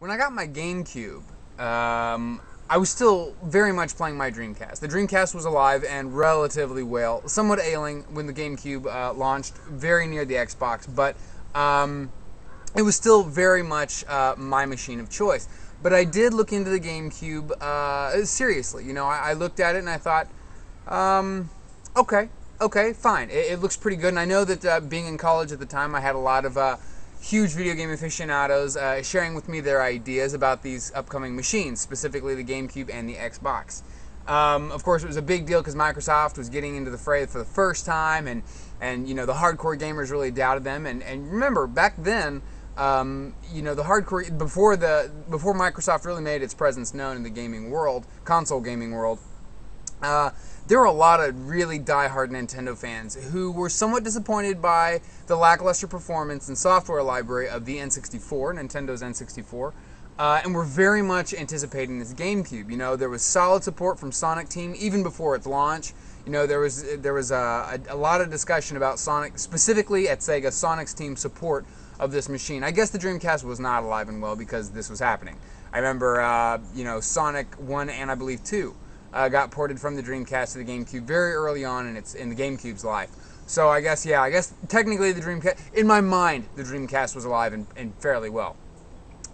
When I got my GameCube, I was still very much playing my Dreamcast. The Dreamcast was alive and relatively well, somewhat ailing when the GameCube launched, very near the Xbox, but it was still very much my machine of choice. But I did look into the GameCube seriously. You know, I looked at it and I thought, okay, fine. It looks pretty good. And I know that being in college at the time, I had a lot of huge video game aficionados sharing with me their ideas about these upcoming machines, specifically the GameCube and the Xbox. Of course, it was a big deal because Microsoft was getting into the fray for the first time, and you know, the hardcore gamers really doubted them. And remember, back then, you know, the hardcore before Microsoft really made its presence known in the gaming world, console gaming world. There were a lot of really die-hard Nintendo fans who were somewhat disappointed by the lackluster performance and software library of the N64, Nintendo's N64, and were very much anticipating this GameCube. You know, there was solid support from Sonic Team even before its launch. You know, there was a lot of discussion about Sonic, specifically at Sega, Sonic's team support of this machine. I guess the Dreamcast was not alive and well because this was happening. I remember, you know, Sonic 1 and I believe 2. Got ported from the Dreamcast to the GameCube very early on in the GameCube's life. So I guess technically the Dreamcast, in my mind, the Dreamcast was alive and fairly well.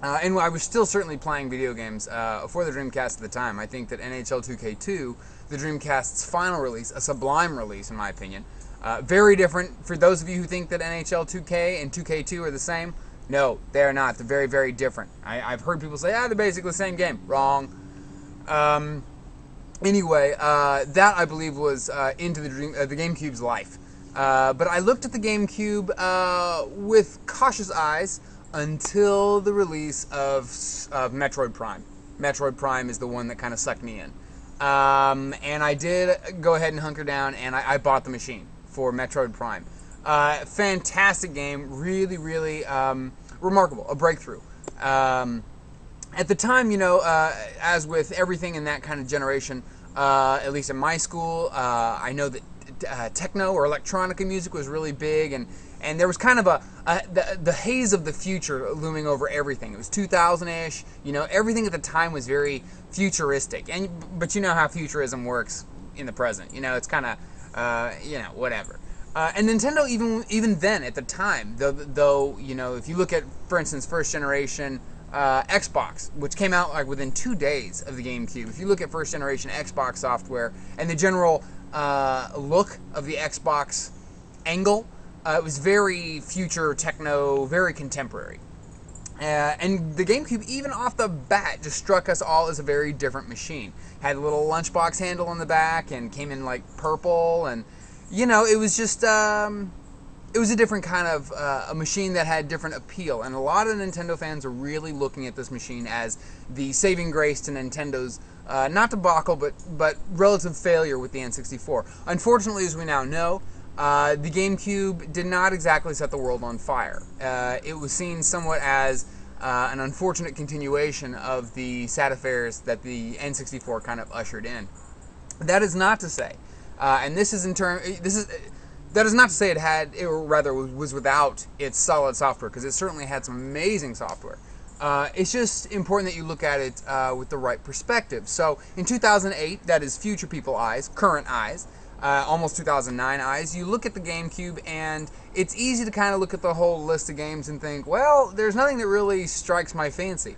And I was still certainly playing video games for the Dreamcast at the time. I think that NHL 2K2, the Dreamcast's final release, a sublime release in my opinion, very different. For those of you who think that NHL 2K and 2K2 are the same, no, they are not. They're very, very different. I've heard people say, they're basically the same game. Wrong. Anyway, that I believe was into the GameCube's life. But I looked at the GameCube with cautious eyes until the release of Metroid Prime. Metroid Prime is the one that kind of sucked me in. And I did go ahead and hunker down, and I bought the machine for Metroid Prime. Fantastic game, really, really remarkable, a breakthrough. At the time, you know, as with everything in that kind of generation, at least in my school, I know that techno or electronica music was really big, and there was kind of the haze of the future looming over everything. It was 2000-ish, you know, everything at the time was very futuristic, but you know how futurism works in the present. You know, it's kind of, you know, whatever. And Nintendo, even then at the time, though, you know, if you look at, for instance, first generation Xbox, which came out like within 2 days of the GameCube. If you look at first generation Xbox software and the general look of the Xbox angle, it was very future techno, very contemporary. And the GameCube, even off the bat, just struck us all as a very different machine. Had a little lunchbox handle on the back and came in like purple, and you know, it was just it was a different kind of a machine that had different appeal, and a lot of Nintendo fans are really looking at this machine as the saving grace to Nintendo's not debacle, but relative failure with the N64. Unfortunately, as we now know, the GameCube did not exactly set the world on fire. It was seen somewhat as an unfortunate continuation of the sad affairs that the N64 kind of ushered in. That is not to say, and this is in turn, that is not to say it had, or rather was without its solid software, because it certainly had some amazing software. It's just important that you look at it with the right perspective. So in 2008, that is future people eyes, current eyes, almost 2009 eyes, you look at the GameCube and it's easy to kind of look at the whole list of games and think, well, there's nothing that really strikes my fancy.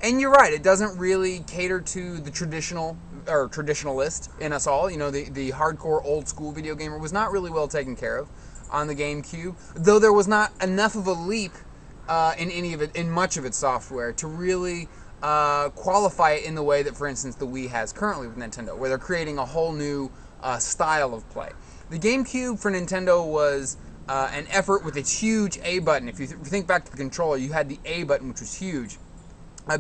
And you're right, it doesn't really cater to the traditional, or traditionalist in us all. You know, the hardcore old school video gamer was not really well taken care of on the GameCube, though there was not enough of a leap in much of its software to really qualify it in the way that, for instance, the Wii has currently with Nintendo, where they're creating a whole new style of play. The GameCube for Nintendo was an effort with its huge A button. If you think back to the controller, you had the A button, which was huge.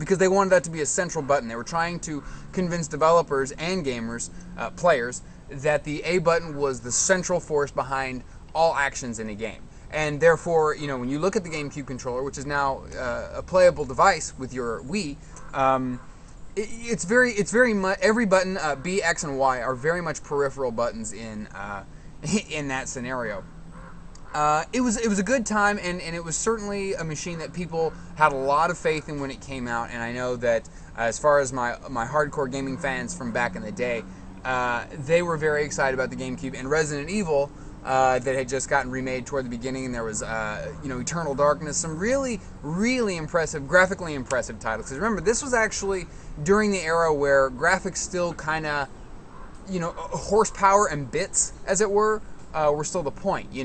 Because they wanted that to be a central button. They were trying to convince developers and gamers, players, that the A button was the central force behind all actions in a game. And therefore, you know, when you look at the GameCube controller, which is now a playable device with your Wii, it's very much, every button, B, X, and Y, are very much peripheral buttons in that scenario. It was a good time, and it was certainly a machine that people had a lot of faith in when it came out. And I know that as far as my hardcore gaming fans from back in the day, they were very excited about the GameCube and Resident Evil that had just gotten remade toward the beginning. And there was Eternal Darkness, some really impressive, graphically impressive titles. Because remember, this was actually during the era where graphics still kind of, horsepower and bits, as it were still the point. The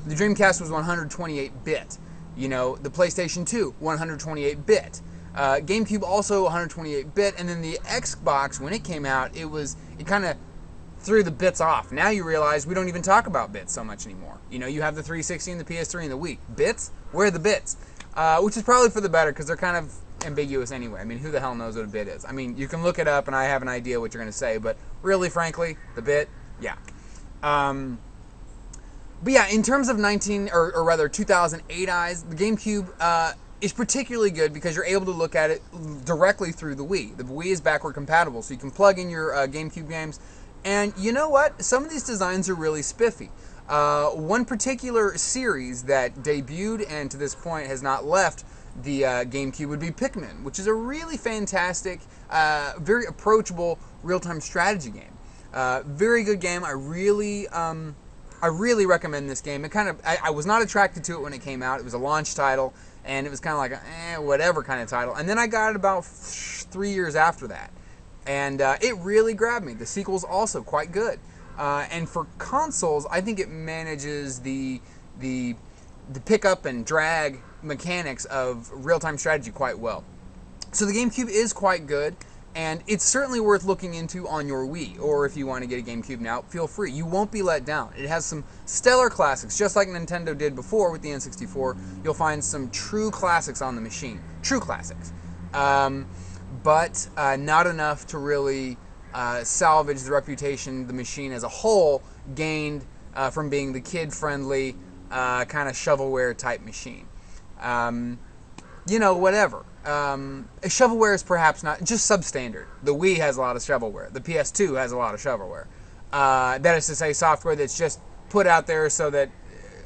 Dreamcast was 128-bit. The PlayStation 2, 128-bit. GameCube also 128-bit, and then the Xbox, when it came out, it kind of threw the bits off. Now you realize we don't even talk about bits so much anymore. You have the 360 and the PS3 and the Wii. Bits? Where are the bits? Which is probably for the better, because they're kind of ambiguous anyway. I mean, who the hell knows what a bit is? I mean, you can look it up, and I have an idea what you're going to say, but really, frankly, the bit, yeah. But yeah, in terms of 2008 eyes, the GameCube is particularly good because you're able to look at it directly through the Wii. The Wii is backward compatible, so you can plug in your GameCube games. And you know what? Some of these designs are really spiffy. One particular series that debuted and to this point has not left the GameCube would be Pikmin, which is a really fantastic, very approachable real-time strategy game. Very good game. I really recommend this game. I was not attracted to it when it came out. It was a launch title, and it was kind of like a whatever kind of title. And then I got it about 3 years after that, and it really grabbed me. The sequel's also quite good. And for consoles, I think it manages the pick up and drag mechanics of real-time strategy quite well. So the GameCube is quite good. And it's certainly worth looking into on your Wii, or if you want to get a GameCube now, feel free. You won't be let down. It has some stellar classics, just like Nintendo did before with the N64. You'll find some true classics on the machine. True classics. But not enough to really salvage the reputation the machine as a whole gained from being the kid-friendly, kind of shovelware type machine. Whatever. Shovelware is perhaps not just substandard. The Wii has a lot of shovelware. The PS2 has a lot of shovelware. That is to say, software that's just put out there so that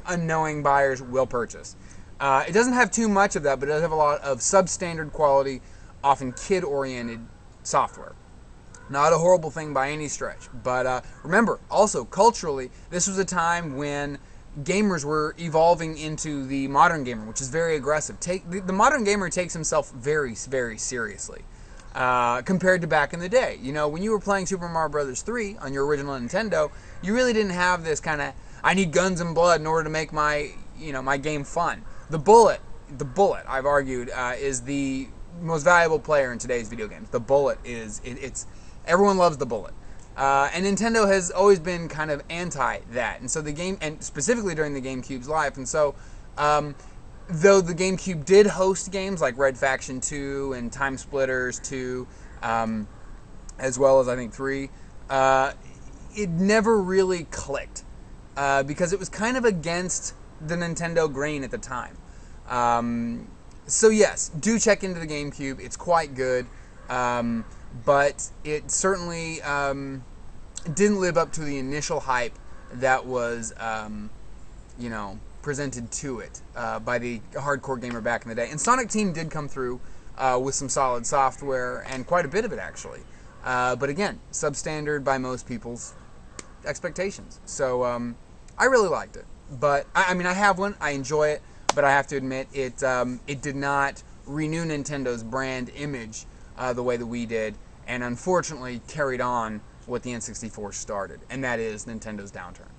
unknowing buyers will purchase. It doesn't have too much of that, but it does have a lot of substandard quality, often kid-oriented software. Not a horrible thing by any stretch. But remember, also, culturally, this was a time when gamers were evolving into the modern gamer, which is very aggressive. The modern gamer takes himself very, very seriously compared to back in the day. When you were playing Super Mario Bros. 3 on your original Nintendo, you really didn't have this kind of, I need guns and blood in order to make my game fun. The bullet, I've argued, is the most valuable player in today's video games. The bullet it's everyone loves the bullet. And Nintendo has always been kind of anti that, and so the game, and specifically during the GameCube's life, and so though the GameCube did host games like Red Faction 2 and Time Splitters 2, as well as I think 3, it never really clicked because it was kind of against the Nintendo grain at the time. So yes, do check into the GameCube. It's quite good. But it certainly didn't live up to the initial hype that was, presented to it by the hardcore gamer back in the day. And Sonic Team did come through with some solid software, and quite a bit of it, actually. But again, substandard by most people's expectations. So I really liked it. But, I mean, I have one. I enjoy it. But I have to admit, it did not renew Nintendo's brand image the way that we did, and unfortunately carried on what the N64 started, and that is Nintendo's downturn.